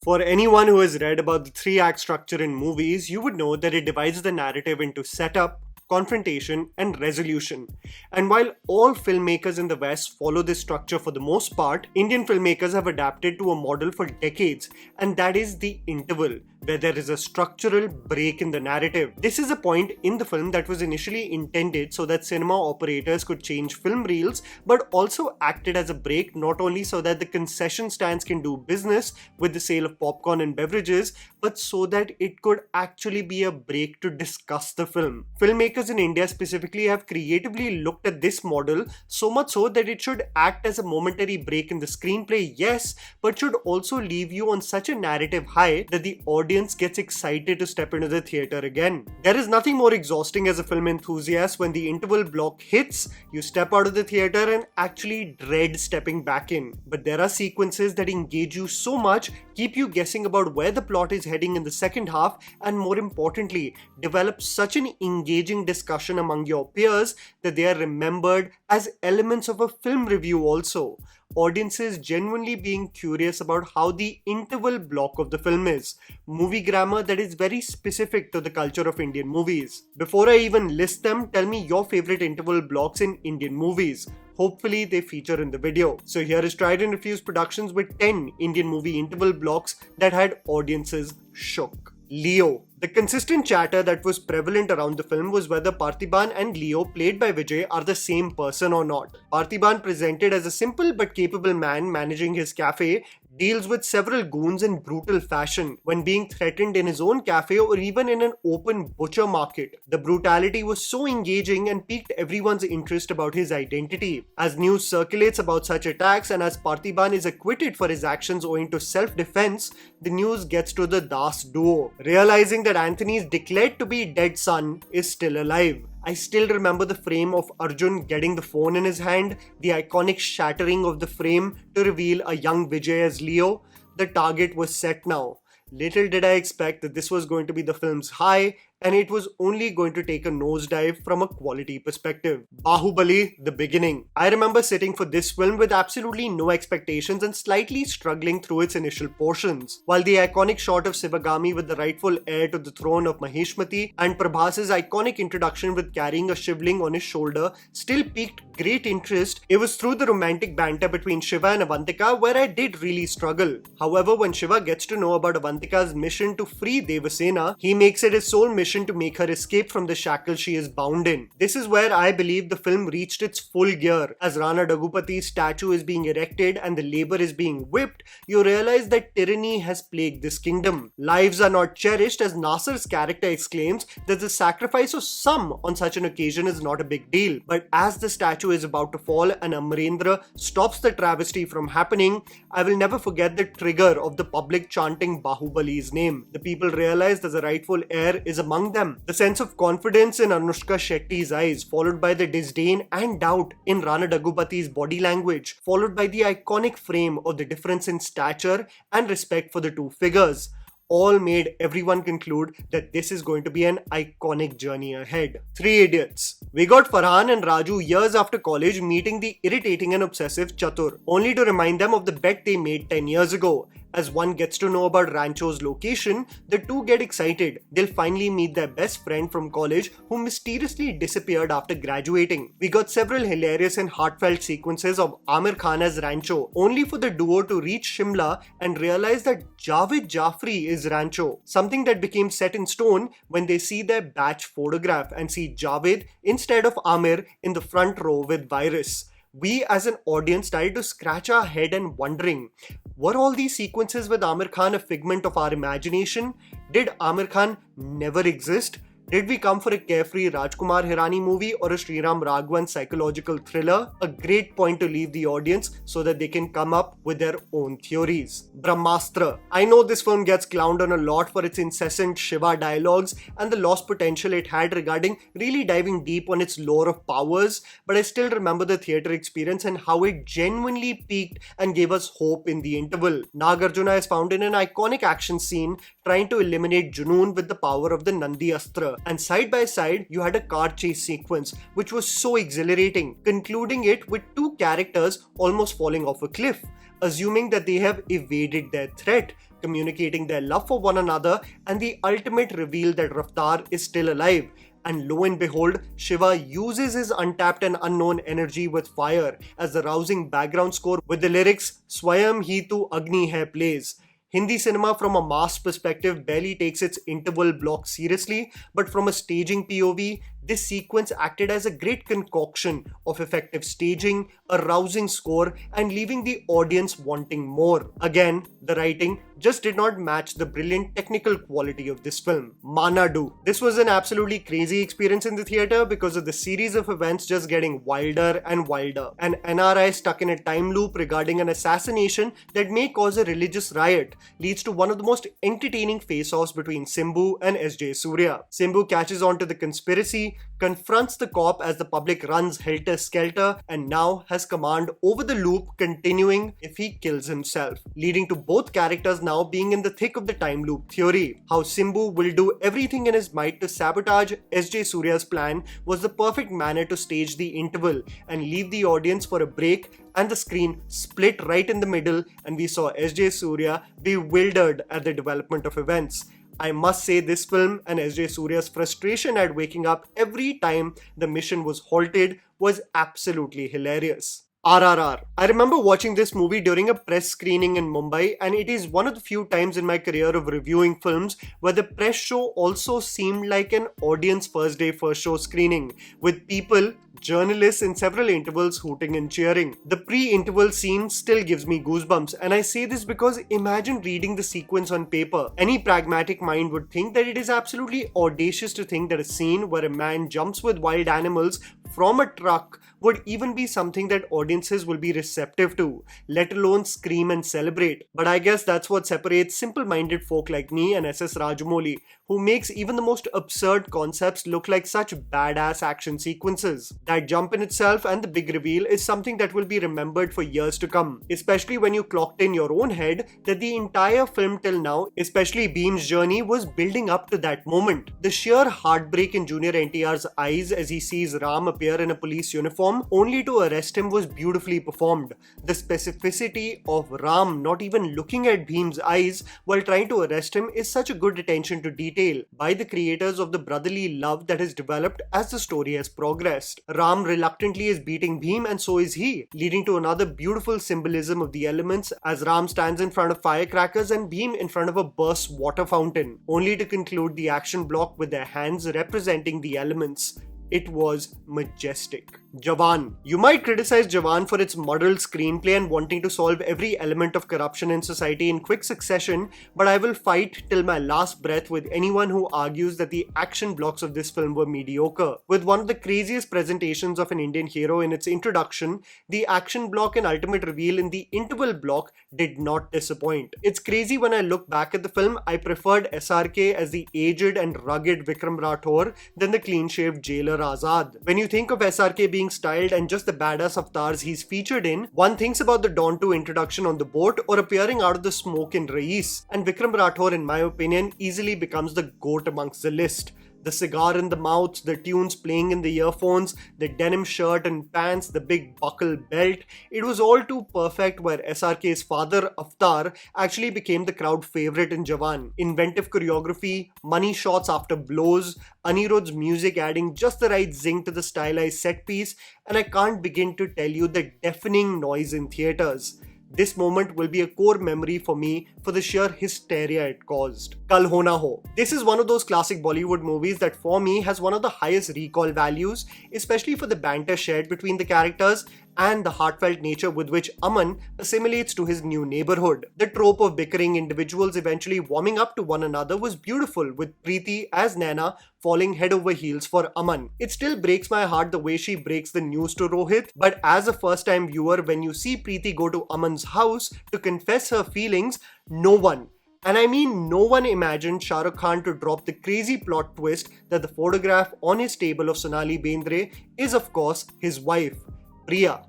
For anyone who has read about the three-act structure in movies, you would know that it divides the narrative into setup, confrontation, and resolution. And while all filmmakers in the West follow this structure for the most part, Indian filmmakers have adapted to a model for decades, and that is the interval, where there is a structural break in the narrative. This is a point in the film that was initially intended so that cinema operators could change film reels, but also acted as a break not only so that the concession stands can do business with the sale of popcorn and beverages, but so that it could actually be a break to discuss the film. Filmmakers in India specifically have creatively looked at this model, so much so that it should act as a momentary break in the screenplay, yes, but should also leave you on such a narrative high that the audience gets excited to step into the theatre again. There is nothing more exhausting as a film enthusiast when the interval block hits, you step out of the theatre and actually dread stepping back in. But there are sequences that engage you so much, keep you guessing about where the plot is heading in the second half, and more importantly, develop such an engaging discussion among your peers that they are remembered as elements of a film review also. Audiences genuinely being curious about how the interval block of the film is. Movie grammar that is very specific to the culture of Indian movies. Before I even list them, tell me your favorite interval blocks in Indian movies. Hopefully they feature in the video. So here is Tried&Refused Productions with 10 Indian movie interval blocks that had audiences shook. Leo. The consistent chatter that was prevalent around the film was whether Parthiban and Leo, played by Vijay, are the same person or not. Parthiban, presented as a simple but capable man managing his cafe, deals with several goons in brutal fashion when being threatened in his own cafe or even in an open butcher market. The brutality was so engaging and piqued everyone's interest about his identity. As news circulates about such attacks and as Parthiban is acquitted for his actions owing to self-defense, the news gets to the Das duo, realizing that Anthony's declared to be dead son is still alive. I still remember the frame of Arjun getting the phone in his hand, the iconic shattering of the frame to reveal a young Vijay as Leo. The target was set now. Little did I expect that this was going to be the film's high, and it was only going to take a nosedive from a quality perspective. Baahubali, the beginning. I remember sitting for this film with absolutely no expectations and slightly struggling through its initial portions. While the iconic shot of Sivagami with the rightful heir to the throne of Maheshmati and Prabhas's iconic introduction with carrying a shivling on his shoulder still piqued great interest, it was through the romantic banter between Shiva and Avantika where I did really struggle. However, when Shiva gets to know about Avantika's mission to free Devasena, he makes it his sole mission to make her escape from the shackles she is bound in. This is where I believe the film reached its full gear. As Rana Daggupati's statue is being erected and the labor is being whipped, you realize that tyranny has plagued this kingdom. Lives are not cherished, as Nasser's character exclaims that the sacrifice of some on such an occasion is not a big deal. But as the statue is about to fall and Amarendra stops the travesty from happening, I will never forget the trigger of the public chanting Baahubali's name. The people realize that the rightful heir is among them. The sense of confidence in Anushka Shetty's eyes, followed by the disdain and doubt in Rana Daggupati's body language, followed by the iconic frame of the difference in stature and respect for the two figures, all made everyone conclude that this is going to be an iconic journey ahead. Three Idiots. We got Farhan and Raju years after college meeting the irritating and obsessive Chatur, only to remind them of the bet they made 10 years ago. As one gets to know about Rancho's location, the two get excited. They'll finally meet their best friend from college who mysteriously disappeared after graduating. We got several hilarious and heartfelt sequences of Amir Khan as Rancho, only for the duo to reach Shimla and realize that Javed Jafri is Rancho, something that became set in stone when they see their batch photograph and see Javed instead of Amir in the front row with Virus. We as an audience started to scratch our head and wondering, were all these sequences with Amir Khan a figment of our imagination? Did Amir Khan never exist? Did we come for a carefree Rajkumar Hirani movie or a Sriram Raghavan psychological thriller? A great point to leave the audience so that they can come up with their own theories. BRAHMASTRA. I know this film gets clowned on a lot for its incessant Shiva dialogues and the lost potential it had regarding really diving deep on its lore of powers, but I still remember the theatre experience and how it genuinely piqued and gave us hope in the interval. Nagarjuna is found in an iconic action scene trying to eliminate Junoon with the power of the Nandi Astra. And side by side, you had a car chase sequence, which was so exhilarating, concluding it with two characters almost falling off a cliff. assuming that they have evaded their threat, communicating their love for one another, and the ultimate reveal that Rathore is still alive. And lo and behold, Shiva uses his untapped and unknown energy with fire as the rousing background score with the lyrics Swayam Hi Tu Agni Hai plays. Hindi cinema from a mass perspective barely takes its interval block seriously, but from a staging POV, this sequence acted as a great concoction of effective staging, a rousing score, and leaving the audience wanting more. Again, the writing just did not match the brilliant technical quality of this film. Manadu. This was an absolutely crazy experience in the theatre because of the series of events just getting wilder and wilder. An NRI stuck in a time loop regarding an assassination that may cause a religious riot leads to one of the most entertaining face-offs between Simbu and SJ Surya. Simbu catches on to the conspiracy, confronts the cop as the public runs helter-skelter, and now has command over the loop, continuing if he kills himself, leading to both characters now being in the thick of the time loop theory. How Simbu will do everything in his might to sabotage SJ Surya's plan was the perfect manner to stage the interval and leave the audience for a break, and the screen split right in the middle and we saw SJ Surya bewildered at the development of events. I must say this film and SJ Surya's frustration at waking up every time the mission was halted was absolutely hilarious. RRR. I remember watching this movie during a press screening in Mumbai, and it is one of the few times in my career of reviewing films where the press show also seemed like an audience first day first show screening, with people, journalists in several intervals hooting and cheering. The pre-interval scene still gives me goosebumps, and I say this because imagine reading the sequence on paper. Any pragmatic mind would think that it is absolutely audacious to think that a scene where a man jumps with wild animals from a truck would even be something that audiences will be receptive to, let alone scream and celebrate. But I guess that's what separates simple-minded folk like me and SS Rajamouli, who makes even the most absurd concepts look like such badass action sequences. That jump in itself and the big reveal is something that will be remembered for years to come, especially when you clocked in your own head that the entire film till now, especially Bheem's journey, was building up to that moment. The sheer heartbreak in Junior NTR's eyes as he sees Ram appear in a police uniform only to arrest him was beautifully performed. The specificity of Ram not even looking at Bheem's eyes while trying to arrest him is such a good attention to detail by the creators of the brotherly love that has developed as the story has progressed. Ram reluctantly is beating Bheem, and so is he, leading to another beautiful symbolism of the elements as Ram stands in front of firecrackers and Bheem in front of a burst water fountain, only to conclude the action block with their hands representing the elements. It was majestic. JAWAN. You might criticize JAWAN for its muddled screenplay and wanting to solve every element of corruption in society in quick succession, but I will fight till my last breath with anyone who argues that the action blocks of this film were mediocre. With one of the craziest presentations of an Indian hero in its introduction, the action block and ultimate reveal in the interval block did not disappoint. It's crazy when I look back at the film, I preferred SRK as the aged and rugged Vikram Rathore than the clean-shaved jailer Azad. When you think of SRK being styled and just the badass avatars he's featured in, one thinks about the Dawn 2 introduction on the boat or appearing out of the smoke in Rais, and Vikram Rathore, in my opinion, easily becomes the GOAT amongst the list. The cigar in the mouth, the tunes playing in the earphones, the denim shirt and pants, the big buckle belt. It was all too perfect where SRK's father, Avatar, actually became the crowd favorite in JAWAN. Inventive choreography, money shots after blows, Anirudh's music adding just the right zing to the stylized set piece, and I can't begin to tell you the deafening noise in theatres. This moment will be a core memory for me for the sheer hysteria it caused. Kal Ho Na Ho. This is one of those classic Bollywood movies that for me has one of the highest recall values, especially for the banter shared between the characters and the heartfelt nature with which Aman assimilates to his new neighborhood. The trope of bickering individuals eventually warming up to one another was beautiful, with Preeti as Naina falling head over heels for Aman. It still breaks my heart the way she breaks the news to Rohit, but as a first-time viewer, when you see Preeti go to Aman's house to confess her feelings, no one, and I mean no one, imagined Shah Rukh Khan to drop the crazy plot twist that the photograph on his table of Sonali Bendre is of course his wife, Priya.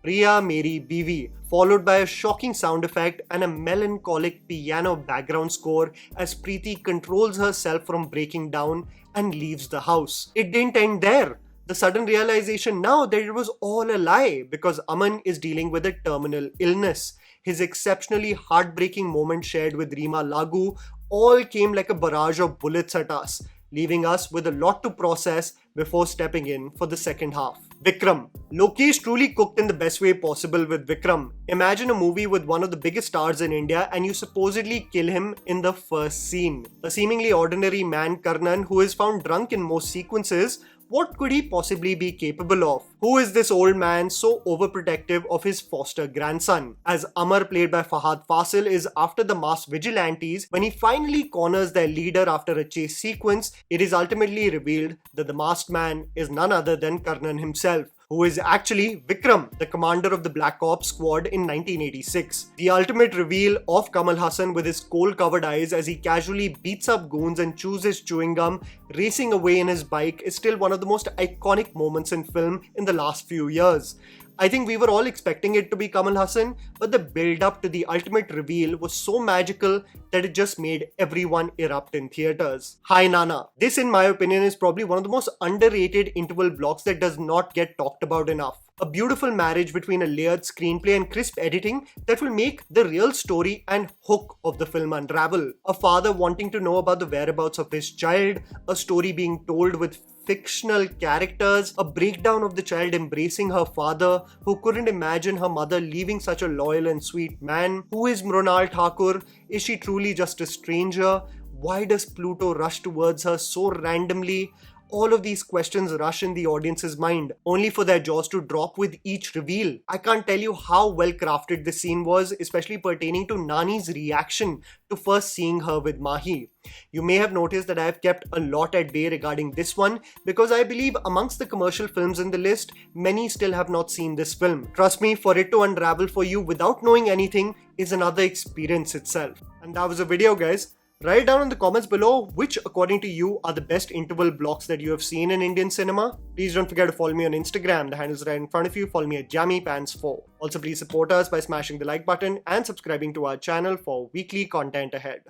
Priya Meri Bivi, followed by a shocking sound effect and a melancholic piano background score as Preeti controls herself from breaking down and leaves the house. It didn't end there. The sudden realization now that it was all a lie because Aman is dealing with a terminal illness. his exceptionally heartbreaking moment shared with Reema Lagoo all came like a barrage of bullets at us, leaving us with a lot to process before stepping in for the second half. Vikram. Lokesh truly cooked in the best way possible with Vikram. Imagine a movie with one of the biggest stars in India and you supposedly kill him in the first scene. A seemingly ordinary man, Karnan, who is found drunk in most sequences, what could he possibly be capable of? Who is this old man so overprotective of his foster grandson? As Amar, played by Fahad Fasil, is after the masked vigilantes, when he finally corners their leader after a chase sequence, it is ultimately revealed that the masked man is none other than Karnan himself, who is actually Vikram, the commander of the Black Ops squad in 1986. The ultimate reveal of Kamal Hassan with his coal-covered eyes as he casually beats up goons and chews his chewing gum, racing away in his bike, is still one of the most iconic moments in film in the last few years. I think we were all expecting it to be Kamal Hassan, but the build-up to the ultimate reveal was so magical that it just made everyone erupt in theaters. Hi Nana. This, in my opinion, is probably one of the most underrated interval blocks that does not get talked about enough. A beautiful marriage between a layered screenplay and crisp editing that will make the real story and hook of the film unravel. A father wanting to know about the whereabouts of his child, a story being told with fictional characters, a breakdown of the child embracing her father, who couldn't imagine her mother leaving such a loyal and sweet man. Who is Mrunal Thakur? Is she truly just a stranger? Why does Pluto rush towards her so randomly? All of these questions rush in the audience's mind, only for their jaws to drop with each reveal. I can't tell you how well crafted this scene was, especially pertaining to Nani's reaction to first seeing her with Mahi. You may have noticed that I have kept a lot at bay regarding this one because I believe amongst the commercial films in the list, many still have not seen this film. Trust me, for it to unravel for you without knowing anything is another experience itself. And that was the video, guys. Write down in the comments below which, according to you, are the best interval blocks that you have seen in Indian cinema. Please don't forget to follow me on Instagram. The handle is right in front of you. Follow me at JammyPants4. Also, please support us by smashing the like button and subscribing to our channel for weekly content ahead.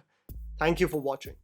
Thank you for watching.